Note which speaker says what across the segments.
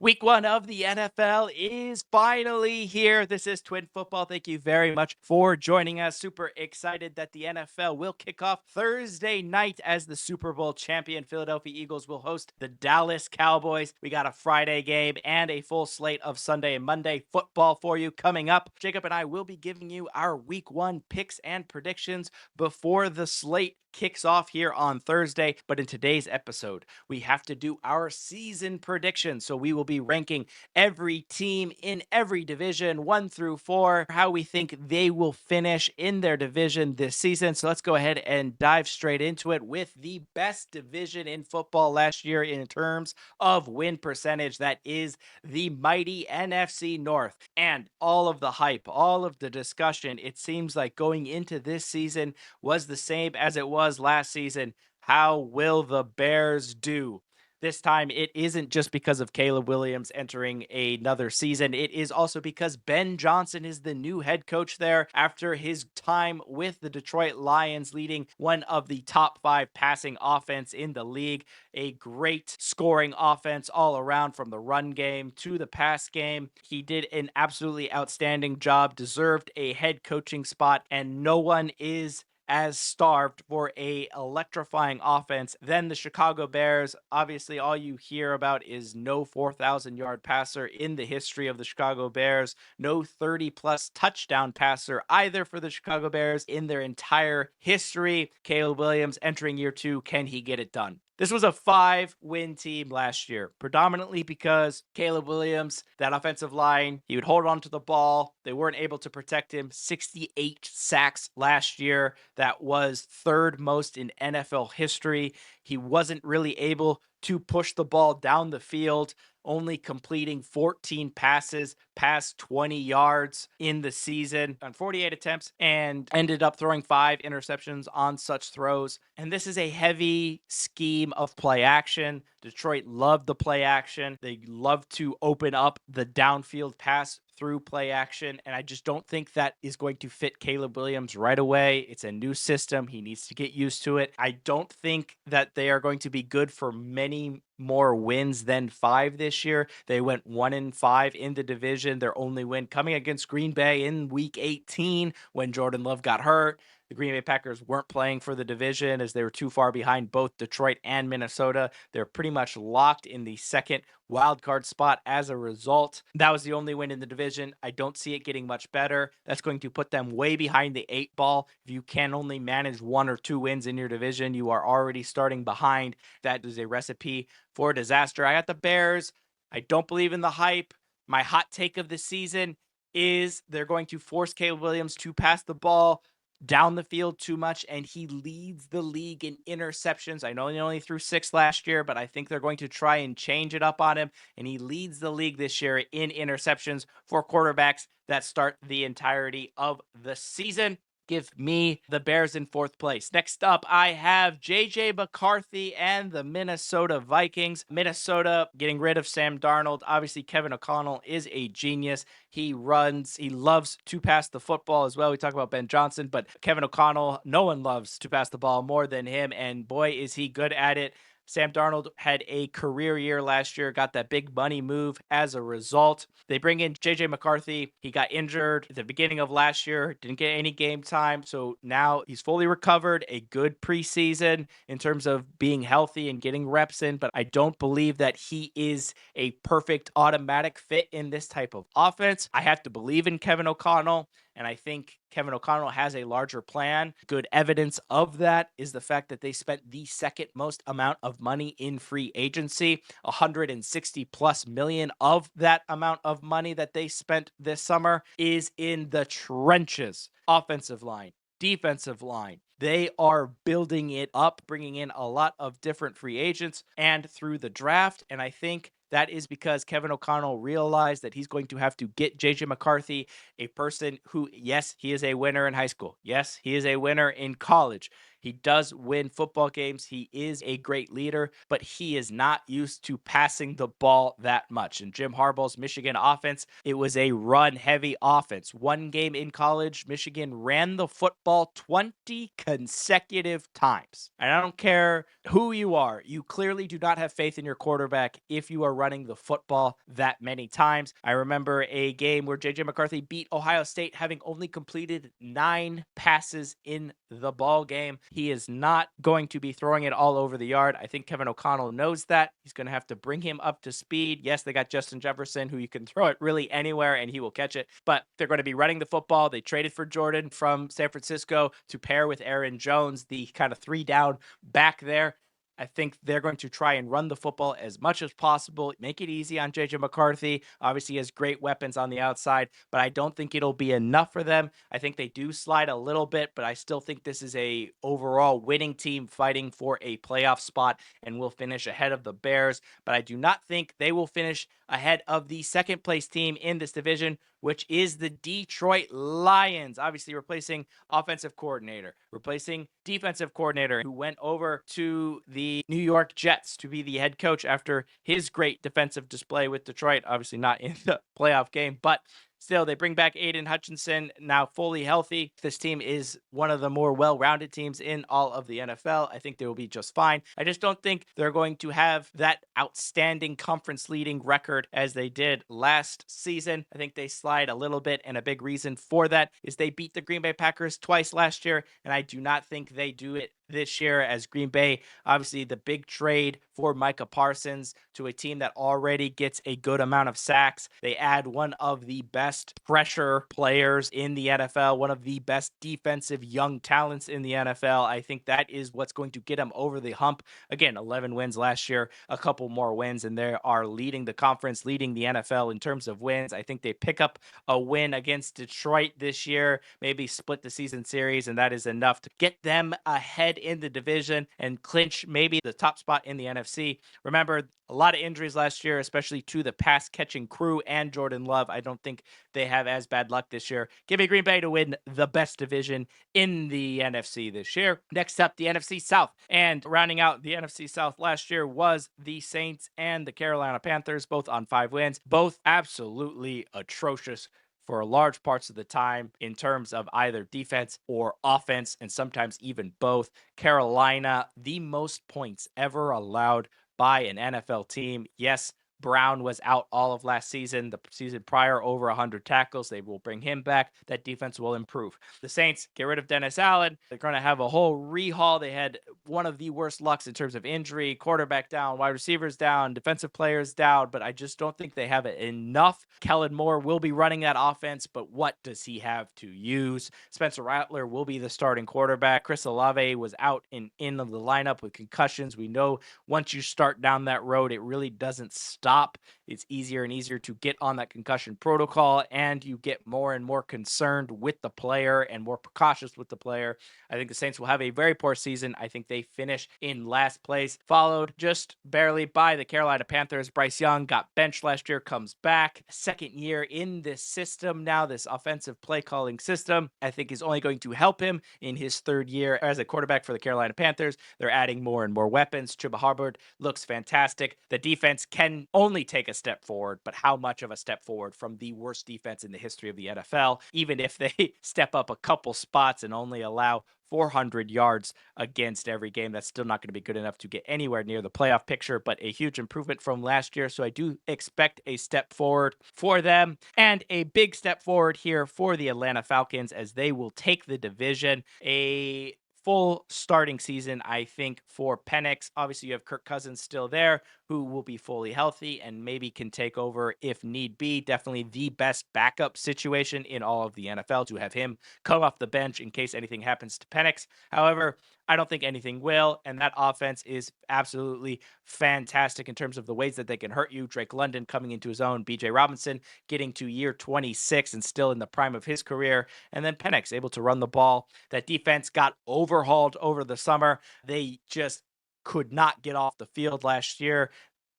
Speaker 1: Week one of the NFL is finally here. This is Twin Football. Thank you very much for joining us. Super excited that the NFL will kick off Thursday night as the Super Bowl champion Philadelphia Eagles will host the Dallas Cowboys. We got a Friday game and a full slate of Sunday and Monday football for you coming up. Jacob and I will be giving you our week one picks and predictions before the slate kicks off here on Thursday. But in today's episode, we have to do our season predictions. So we will be ranking every team in every division, 1 through 4, how we think they will finish in their division this season. So let's go ahead and dive straight into it with the best division in football last year in terms of win percentage. That is the mighty NFC North. And all of the hype, all of the discussion, it seems like going into this season was the same as it was last season. How will the Bears do? This time, it isn't just because of Caleb Williams entering another season. It is also because Ben Johnson is the new head coach there after his time with the Detroit Lions, leading one of the top 5 passing offense in the league. A great scoring offense all around from the run game to the pass game. He did an absolutely outstanding job, deserved a head coaching spot, and no one is as starved for a electrifying offense than the Chicago Bears. Obviously, all you hear about is no 4,000-yard passer in the history of the Chicago Bears, no 30-plus touchdown passer either for the Chicago Bears in their entire history. Caleb Williams entering year 2, can he get it done? This was a 5-win team last year, predominantly because Caleb Williams, that offensive line, he would hold on to the ball. They weren't able to protect him. 68 sacks last year. That was 3rd most in NFL history. He wasn't really able to push the ball down the field, only completing 14 passes past 20 yards in the season on 48 attempts, and ended up throwing 5 interceptions on such throws. And this is a heavy scheme of play action. Detroit loved the play action. They love to open up the downfield pass through play action, and I just don't think that is going to fit Caleb Williams right away. It's a new system. He needs to get used to it. I don't think that they are going to be good for many more wins than 5 this year. They went 1-5 in the division. Their only win coming against Green Bay in week 18 when Jordan Love got hurt. The Green Bay Packers weren't playing for the division as they were too far behind both Detroit and Minnesota. They're pretty much locked in the second wildcard spot as a result. That was the only win in the division. I don't see it getting much better. That's going to put them way behind the 8 ball. If you can only manage 1 or 2 wins in your division, you are already starting behind. That is a recipe for disaster. I got the Bears. I don't believe in the hype. My hot take of the season is they're going to force Caleb Williams to pass the ball down the field too much, and he leads the league in interceptions. I know he only threw 6 last year, but I think they're going to try and change it up on him, and he leads the league this year in interceptions for quarterbacks that start the entirety of the season. Give me the Bears in 4th place. Next up, I have J.J. McCarthy and the Minnesota Vikings. Minnesota getting rid of Sam Darnold. Obviously, Kevin O'Connell is a genius. He loves to pass the football as well. We talk about Ben Johnson, but Kevin O'Connell, no one loves to pass the ball more than him, and boy, is he good at it. Sam Darnold had a career year last year, got that big money move as a result. They bring in JJ McCarthy. He got injured at the beginning of last year, didn't get any game time. So now he's fully recovered, a good preseason in terms of being healthy and getting reps in. But I don't believe that he is a perfect automatic fit in this type of offense. I have to believe in Kevin O'Connell. And I think Kevin O'Connell has a larger plan. Good evidence of that is the fact that they spent the 2nd most amount of money in free agency, 160 plus million of that amount of money that they spent this summer is in the trenches. Offensive line, defensive line. They are building it up, bringing in a lot of different free agents and through the draft. And I think that is because Kevin O'Connell realized that he's going to have to get J.J. McCarthy, a person who, yes, he is a winner in high school. Yes, he is a winner in college. He does win football games. He is a great leader, but he is not used to passing the ball that much. In Jim Harbaugh's Michigan offense, it was a run heavy offense. One game in college, Michigan ran the football 20 consecutive times. And I don't care who you are, you clearly do not have faith in your quarterback if you are running the football that many times. I remember a game where JJ McCarthy beat Ohio State having only completed 9 passes in the ball game. He is not going to be throwing it all over the yard. I think Kevin O'Connell knows that. He's going to have to bring him up to speed. Yes, they got Justin Jefferson, who you can throw it really anywhere and he will catch it, but they're going to be running the football. They traded for Jordan from San Francisco to pair with Aaron Jones, the kind of 3-down back there. I think they're going to try and run the football as much as possible, make it easy on JJ McCarthy. Obviously, he has great weapons on the outside, but I don't think it'll be enough for them. I think they do slide a little bit, but I still think this is a overall winning team fighting for a playoff spot and will finish ahead of the Bears. But I do not think they will finish ahead of the second place team in this division, which is the Detroit Lions. Obviously, replacing offensive coordinator, replacing defensive coordinator, who went over to the New York Jets to be the head coach after his great defensive display with Detroit. Obviously not in the playoff game, but still, they bring back Aiden Hutchinson, now fully healthy. This team is one of the more well-rounded teams in all of the NFL. I think they will be just fine. I just don't think they're going to have that outstanding conference-leading record as they did last season. I think they slide a little bit, and a big reason for that is they beat the Green Bay Packers twice last year, and I do not think they do it this year, as Green Bay, obviously the big trade for Micah Parsons to a team that already gets a good amount of sacks. They add one of the best pressure players in the NFL, one of the best defensive young talents in the NFL. I think that is what's going to get them over the hump. Again, 11 wins last year, a couple more wins, and they are leading the conference, leading the NFL in terms of wins. I think they pick up a win against Detroit this year, maybe split the season series, and that is enough to get them ahead in the division and clinch maybe the top spot in the NFC. Remember, a lot of injuries last year, especially to the pass catching crew and Jordan Love. I don't think they have as bad luck this year. Give me Green Bay to win the best division in the NFC this year. Next up, the NFC South. And rounding out the NFC South last year was the Saints and the Carolina Panthers, both on 5 wins, both absolutely atrocious for large parts of the time in terms of either defense or offense, and sometimes even both. Carolina, the most points ever allowed by an NFL team. Yes, Brown was out all of last season. The season prior, over 100 tackles. They will bring him back. That defense will improve. The Saints get rid of Dennis Allen. They're going to have a whole rehaul. They had one of the worst lucks in terms of injury, quarterback down, wide receivers down, defensive players down, but I just don't think they have it enough. Kellen Moore will be running that offense, but what does he have to use? Spencer Rattler will be the starting quarterback. Chris Olave was out and in of the lineup with concussions. We know once you start down that road, it really doesn't stop. It's easier and easier to get on that concussion protocol, and you get more and more concerned with the player and more precautious with the player. I think the Saints will have a very poor season. I think they finish in last place, followed just barely by the Carolina Panthers. Bryce Young got benched last year, comes back. Second year in this system now, this offensive play calling system, I think is only going to help him in his third year as a quarterback for the Carolina Panthers. They're adding more and more weapons. Chuba Hubbard looks fantastic. The defense can only take a step forward, but how much of a step forward from the worst defense in the history of the NFL? Even if they step up a couple spots and only allow 400 yards against every game, that's still not going to be good enough to get anywhere near the playoff picture, but a huge improvement from last year. So I do expect a step forward for them, and a big step forward here for the Atlanta Falcons as they will take the division. A full starting season, I think, for Penix. Obviously, you have Kirk Cousins still there, who will be fully healthy and maybe can take over if need be. Definitely the best backup situation in all of the NFL to have him come off the bench in case anything happens to Penix. However, I don't think anything will, and that offense is absolutely fantastic in terms of the ways that they can hurt you. Drake London coming into his own, BJ Robinson getting to year 26 and still in the prime of his career, and then Penix able to run the ball. That defense got overhauled over the summer. They just could not get off the field last year.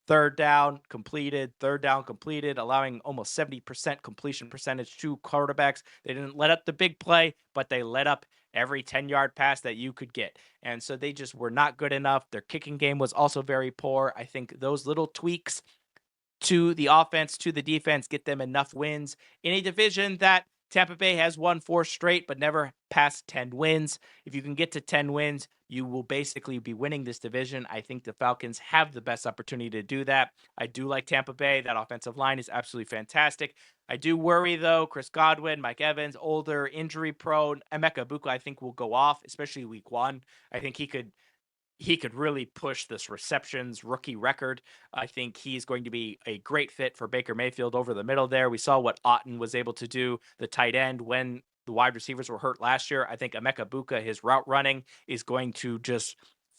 Speaker 1: Third down completed, allowing almost 70% completion percentage to quarterbacks. They didn't let up the big play, but they let up every 10-yard pass that you could get. And so they just were not good enough. Their kicking game was also very poor. I think those little tweaks to the offense, to the defense, get them enough wins in a division that Tampa Bay has won 4 straight, but never past 10 wins. If you can get to 10 wins, you will basically be winning this division. I think the Falcons have the best opportunity to do that. I do like Tampa Bay. That offensive line is absolutely fantastic. I do worry, though, Chris Godwin, Mike Evans, older, injury prone. Emeka Buka, I think, will go off, especially week 1. I think he could really push this receptions rookie record. I think he's going to be a great fit for Baker Mayfield over the middle there. We saw what Otton was able to do, the tight end, when the wide receivers were hurt last year. I think Emeka Buka, his route running is going to just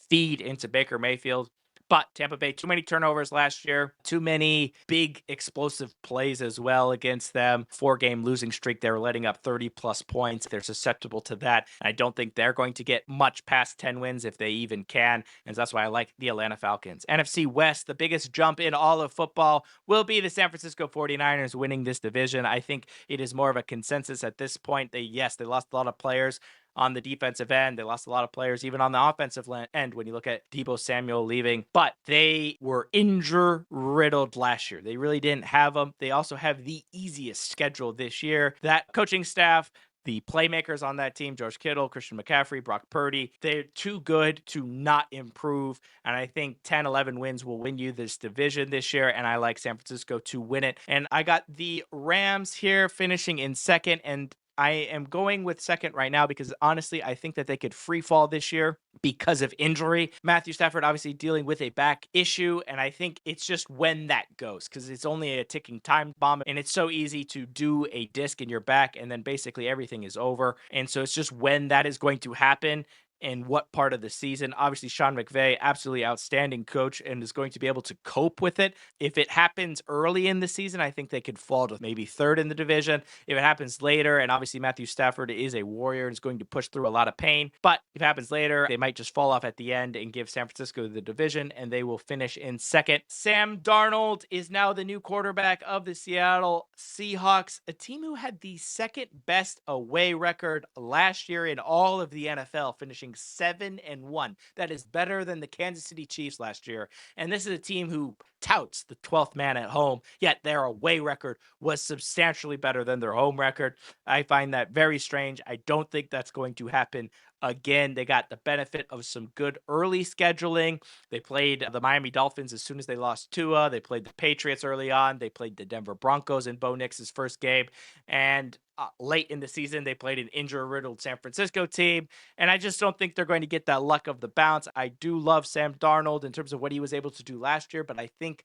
Speaker 1: feed into Baker Mayfield. But Tampa Bay, too many turnovers last year, too many big explosive plays as well against them. 4-game losing streak. They were letting up 30 plus points. They're susceptible to that. I don't think they're going to get much past 10 wins if they even can. And that's why I like the Atlanta Falcons. NFC West, the biggest jump in all of football will be the San Francisco 49ers winning this division. I think it is more of a consensus at this point. They lost a lot of players on the defensive end. They lost a lot of players even on the offensive end when you look at Deebo Samuel leaving, but they were injury riddled last year. They really didn't have them. They also have the easiest schedule this year. That coaching staff, the playmakers on that team, George Kittle, Christian McCaffrey, Brock Purdy, they're too good to not improve. And I think 10, 11 wins will win you this division this year. And I like San Francisco to win it. And I got the Rams here finishing in second, and I am going with second right now because honestly, I think that they could free fall this year because of injury. Matthew Stafford obviously dealing with a back issue, and I think it's just when that goes because it's only a ticking time bomb, and it's so easy to do a disc in your back and then basically everything is over. And so it's just when that is going to happen and what part of the season. Obviously, Sean McVay, absolutely outstanding coach and is going to be able to cope with it. If it happens early in the season, I think they could fall to maybe third in the division. If it happens later, and obviously Matthew Stafford is a warrior and is going to push through a lot of pain, but if it happens later, they might just fall off at the end and give San Francisco the division, and they will finish in second. Sam Darnold is now the new quarterback of the Seattle Seahawks, a team who had the second best away record last year in all of the NFL, finishing 7-1. That is better than the Kansas City Chiefs last year. And this is a team who touts the 12th man at home, yet their away record was substantially better than their home record. I find that very strange. I don't think that's going to happen again. They got the benefit of some good early scheduling. They played the Miami Dolphins as soon as they lost Tua. They played the Patriots early on. They played the Denver Broncos in Bo Nix's first game. And late in the season, they played an injury-riddled San Francisco team. And I just don't think they're going to get that luck of the bounce. I do love Sam Darnold in terms of what he was able to do last year, but I think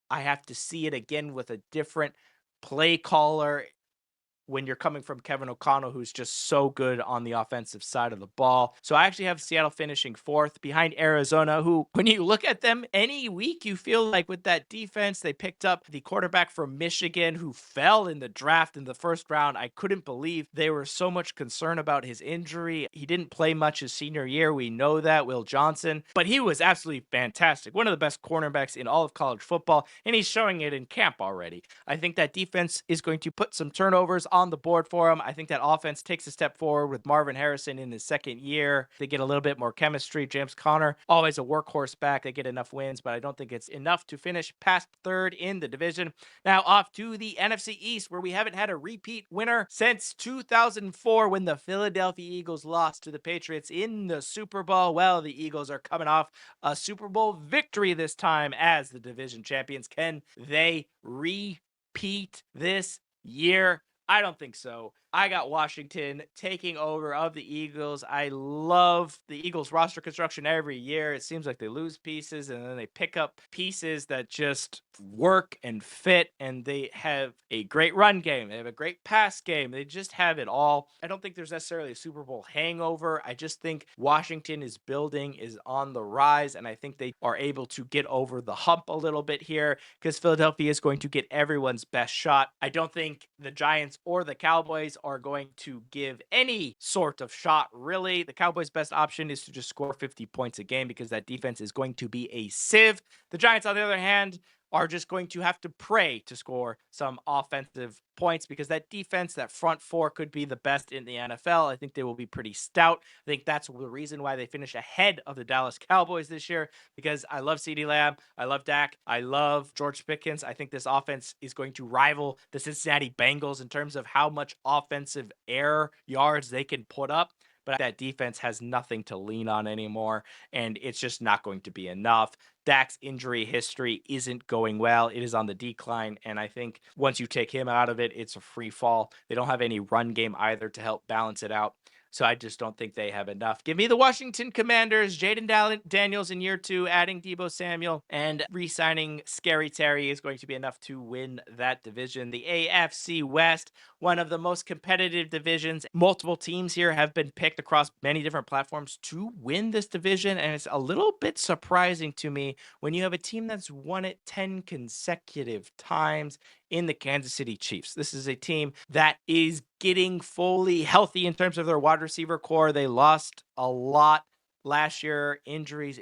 Speaker 1: I have to see it again with a different play caller when you're coming from Kevin O'Connell, who's just so good on the offensive side of the ball. So I actually have Seattle finishing fourth behind Arizona, who, when you look at them any week, you feel like with that defense, they picked up the quarterback from Michigan who fell in the draft in the first round. I couldn't believe they were so much concerned about his injury. He didn't play much his senior year. We know that, Will Johnson, but he was absolutely fantastic. One of the best cornerbacks in all of college football, and he's showing it in camp already. I think that defense is going to put some turnovers on the board for him. I think that offense takes a step forward with Marvin Harrison in his second year. They get a little bit more chemistry. James Conner, always a workhorse back. They get enough wins, but I don't think it's enough to finish past third in the division. Now off to the NFC East, where we haven't had a repeat winner since 2004 when the Philadelphia Eagles lost to the Patriots in the Super Bowl. Well, the Eagles are coming off a Super Bowl victory this time as the division champions. Can they repeat this year? I don't think so. I got Washington taking over of the Eagles. I love the Eagles roster construction every year. It seems like they lose pieces and then they pick up pieces that just work and fit, and they have a great run game. They have a great pass game. They just have it all. I don't think there's necessarily a Super Bowl hangover. I just think Washington is building, is on the rise, and I think they are able to get over the hump a little bit here because Philadelphia is going to get everyone's best shot. I don't think the Giants or the Cowboys are going to give any sort of shot, really. The Cowboys' best option is to just score 50 points a game because that defense is going to be a sieve. The Giants, on the other hand, are just going to have to pray to score some offensive points because that defense, that front four, could be the best in the NFL. I think they will be pretty stout. I think that's the reason why they finish ahead of the Dallas Cowboys this year, because I love CeeDee Lamb, I love Dak, I love George Pickens. I think this offense is going to rival the Cincinnati Bengals in terms of how much offensive air yards they can put up. But that defense has nothing to lean on anymore, and it's just not going to be enough. Dak's injury history isn't going well. It is on the decline, and I think once you take him out of it, it's a free fall. They don't have any run game either to help balance it out. So I just don't think they have enough. Give me the Washington Commanders, Jaden Daniels in year 2, adding Deebo Samuel, and re-signing Scary Terry is going to be enough to win that division. The AFC West, one of the most competitive divisions. Multiple teams here have been picked across many different platforms to win this division, and it's a little bit surprising to me when you have a team that's won it 10 consecutive times in the Kansas City Chiefs. This is a team that is getting fully healthy in terms of their wide receiver core. They lost a lot last year, injuries,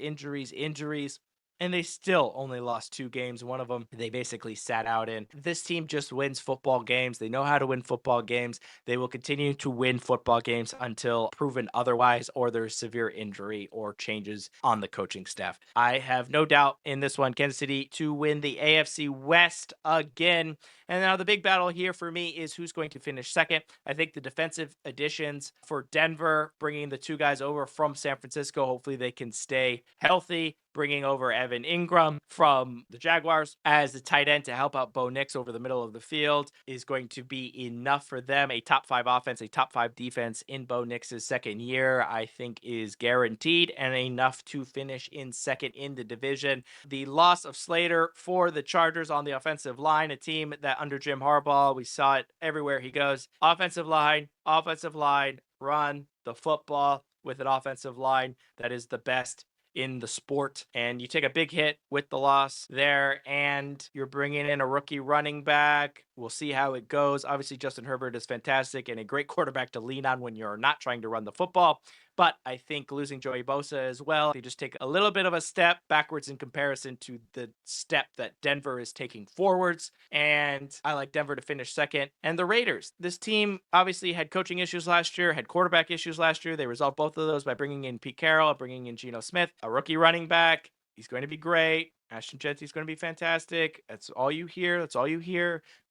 Speaker 1: and they still only lost 2 games. One of them they basically sat out in. This team just wins football games. They know how to win football games. They will continue to win football games until proven otherwise, or there's severe injury or changes on the coaching staff. I have no doubt in this one, Kansas City to win the AFC West again. And now the big battle here for me is who's going to finish second. I think the defensive additions for Denver, bringing the 2 guys over from San Francisco, hopefully they can stay healthy. Bringing over Evan Ingram from the Jaguars as the tight end to help out Bo Nix over the middle of the field is going to be enough for them. A top 5 offense, a top 5 defense in Bo Nix's second year, I think is guaranteed, and enough to finish in second in the division. The loss of Slater for the Chargers on the offensive line, a team that under Jim Harbaugh, we saw it everywhere he goes. Offensive line, run the football with an offensive line that is the best in the sport, and you take a big hit with the loss there, and you're bringing in a rookie running back. We'll see how it goes. Obviously, Justin Herbert is fantastic and a great quarterback to lean on when you're not trying to run the football. But I think losing Joey Bosa as well, they just take a little bit of a step backwards in comparison to the step that Denver is taking forwards. And I like Denver to finish second. And the Raiders, this team obviously had coaching issues last year, had quarterback issues last year. They resolved both of those by bringing in Pete Carroll, bringing in Geno Smith, a rookie running back. He's going to be great. Ashton Jetsy's going to be fantastic. That's all you hear.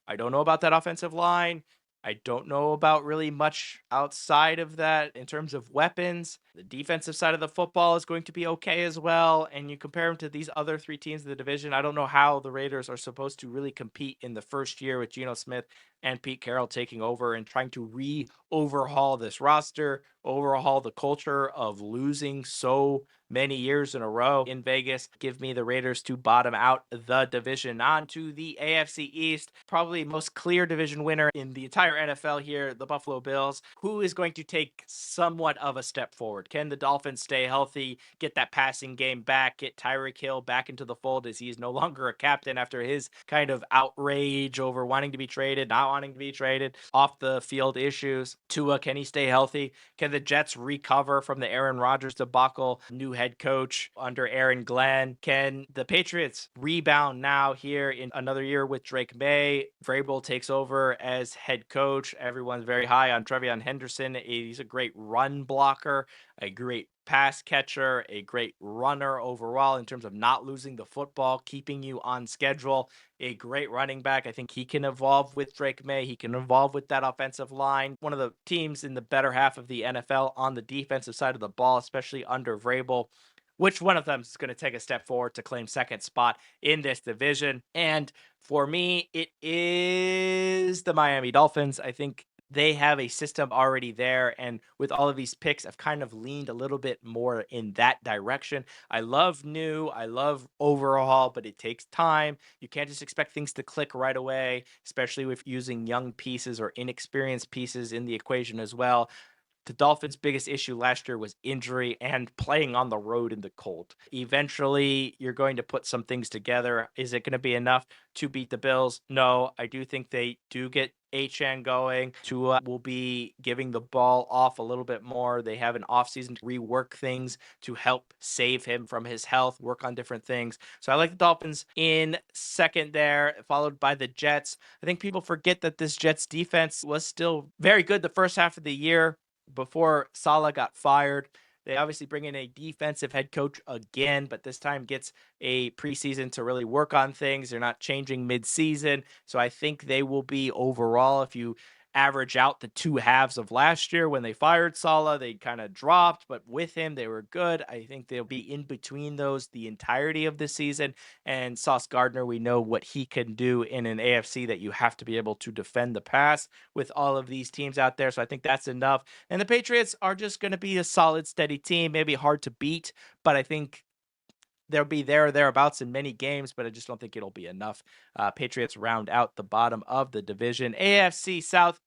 Speaker 1: I don't know about that offensive line. I don't know about really much outside of that in terms of weapons. The defensive side of the football is going to be okay as well. And you compare them to these other 3 teams in the division, I don't know how the Raiders are supposed to really compete in the first year with Geno Smith and Pete Carroll taking over and trying to overhaul this roster, overhaul the culture of losing so many years in a row in Vegas. Give me the Raiders to bottom out the division. On to the AFC East, probably most clear division winner in the entire NFL here, the Buffalo Bills. Who is going to take somewhat of a step forward? Can the Dolphins stay healthy, get that passing game back, get Tyreek Hill back into the fold as he is no longer a captain after his kind of outrage over wanting to be traded, not wanting to be traded, off the field issues? Tua, can he stay healthy? Can the Jets recover from the Aaron Rodgers debacle? New head coach under Aaron Glenn. Can the Patriots rebound now here in another year with Drake May? Vrabel takes over as head coach. Everyone's very high on Trevion Henderson. He's a great run blocker, a great pass catcher, a great runner overall in terms of not losing the football, keeping you on schedule, a great running back. I think he can evolve with Drake May. He can evolve with that offensive line. One of the teams in the better half of the NFL on the defensive side of the ball, especially under Vrabel. Which one of them is going to take a step forward to claim second spot in this division? And for me, it is the Miami Dolphins. I think they have a system already there, and with all of these picks, I've kind of leaned a little bit more in that direction. I love new, I love overhaul, but it takes time. You can't just expect things to click right away, especially with using young pieces or inexperienced pieces in the equation as well. The Dolphins' biggest issue last year was injury and playing on the road in the cold. Eventually, you're going to put some things together. Is it going to be enough to beat the Bills? No, I do think they do get Achan going. Tua will be giving the ball off a little bit more. They have an offseason to rework things to help save him from his health, work on different things. So I like the Dolphins in second there, followed by the Jets. I think people forget that this Jets defense was still very good the first half of the year before Saleh got fired. They obviously bring in a defensive head coach again, but this time gets a preseason to really work on things. They're not changing midseason. So I think they will be overall, if you average out the two halves of last year when they fired Saleh, they kind of dropped, but with him, they were good. I think they'll be in between those the entirety of the season. And Sauce Gardner, we know what he can do in an AFC that you have to be able to defend the pass with all of these teams out there. So I think that's enough. And the Patriots are just going to be a solid, steady team, maybe hard to beat, but I think they'll be there or thereabouts in many games, but I just don't think it'll be enough. Patriots round out the bottom of the division. AFC South,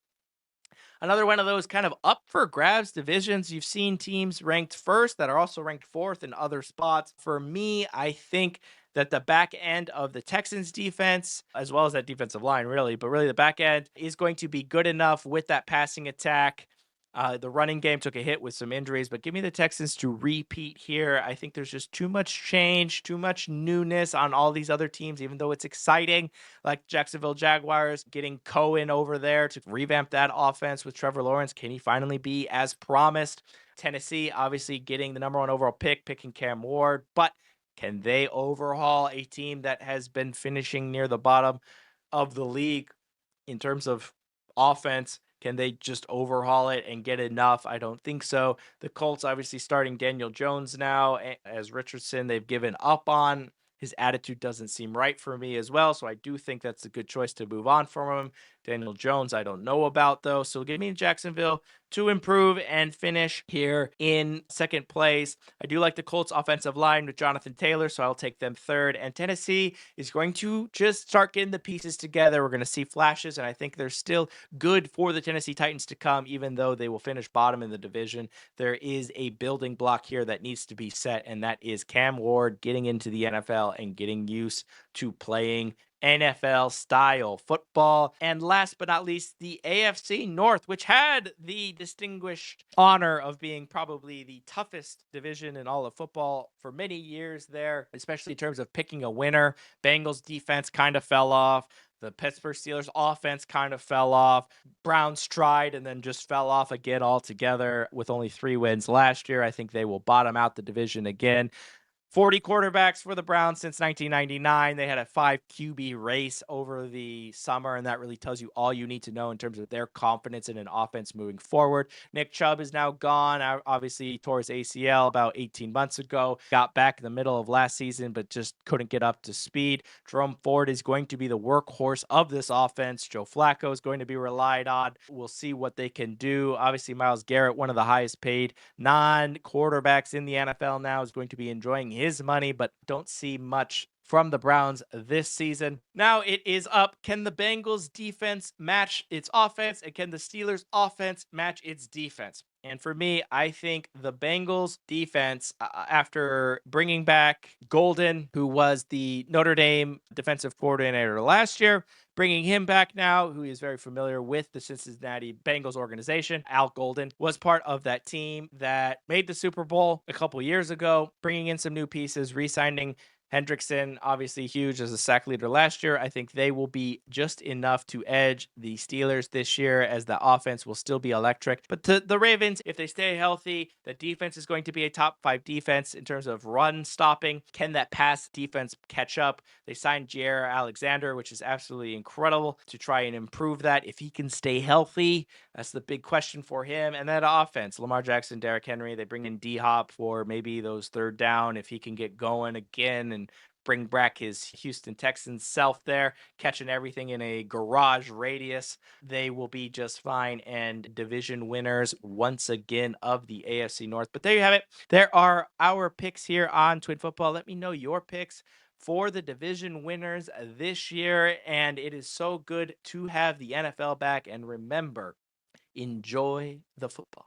Speaker 1: another one of those kind of up for grabs divisions. You've seen teams ranked first that are also ranked fourth in other spots. For me, I think that the back end of the Texans defense, as well as that defensive line, really, but really the back end is going to be good enough with that passing attack. The running game took a hit with some injuries, but give me the Texans to repeat here. I think there's just too much change, too much newness on all these other teams, even though it's exciting, like Jacksonville Jaguars getting Cohen over there to revamp that offense with Trevor Lawrence. Can he finally be as promised? Tennessee, obviously getting the number one overall pick, picking Cam Ward, but can they overhaul a team that has been finishing near the bottom of the league in terms of offense? Can they just overhaul it and get enough? I don't think so. The Colts obviously starting Daniel Jones now as Richardson. They've given up on. His attitude doesn't seem right for me as well. So I do think that's a good choice to move on from him. Daniel Jones, I don't know about though. So give me Jacksonville to improve and finish here in second place. I do like the Colts offensive line with Jonathan Taylor, so I'll take them third. And Tennessee is going to just start getting the pieces together. We're going to see flashes, and I think they're still good for the Tennessee Titans to come, even though they will finish bottom in the division. There is a building block here that needs to be set, and that is Cam Ward getting into the NFL and getting used to playing NFL style football. And last but not least, the AFC North, which had the distinguished honor of being probably the toughest division in all of football for many years there, especially in terms of picking a winner. Bengals defense kind of fell off. The Pittsburgh Steelers offense kind of fell off. Browns tried and then just fell off again altogether with only 3 wins last year. I think they will bottom out the division again. 40 quarterbacks for the Browns since 1999. They had a 5 QB race over the summer, and that really tells you all you need to know in terms of their confidence in an offense moving forward. Nick Chubb is now gone. Obviously, he tore his ACL about 18 months ago. Got back in the middle of last season, but just couldn't get up to speed. Jerome Ford is going to be the workhorse of this offense. Joe Flacco is going to be relied on. We'll see what they can do. Obviously, Myles Garrett, one of the highest paid non-quarterbacks in the NFL now, is going to be enjoying his money, but don't see much from the Browns this season. Now it is up. Can the Bengals defense match its offense? And can the Steelers offense match its defense? And for me, I think the Bengals defense, after bringing back Golden, who was the Notre Dame defensive coordinator last year, bringing him back now, who is very familiar with the Cincinnati Bengals organization. Al Golden was part of that team that made the Super Bowl a couple years ago, bringing in some new pieces, re-signing Hendrickson, obviously huge as a sack leader last year. I think they will be just enough to edge the Steelers this year, as the offense will still be electric. But to the Ravens, if they stay healthy, the defense is going to be a top 5 defense in terms of run stopping. Can that pass defense catch up? They signed Jair Alexander, which is absolutely incredible, to try and improve that. If he can stay healthy, that's the big question for him. And that offense, Lamar Jackson, Derrick Henry, they bring in D-Hop for maybe those third down if he can get going again and bring back his Houston Texans self there, catching everything in a garage radius. They will be just fine, and division winners once again of the AFC North. But there you have it. There are our picks here on Twin Football. Let me know your picks for the division winners this year. And it is so good to have the NFL back. And remember, enjoy the football.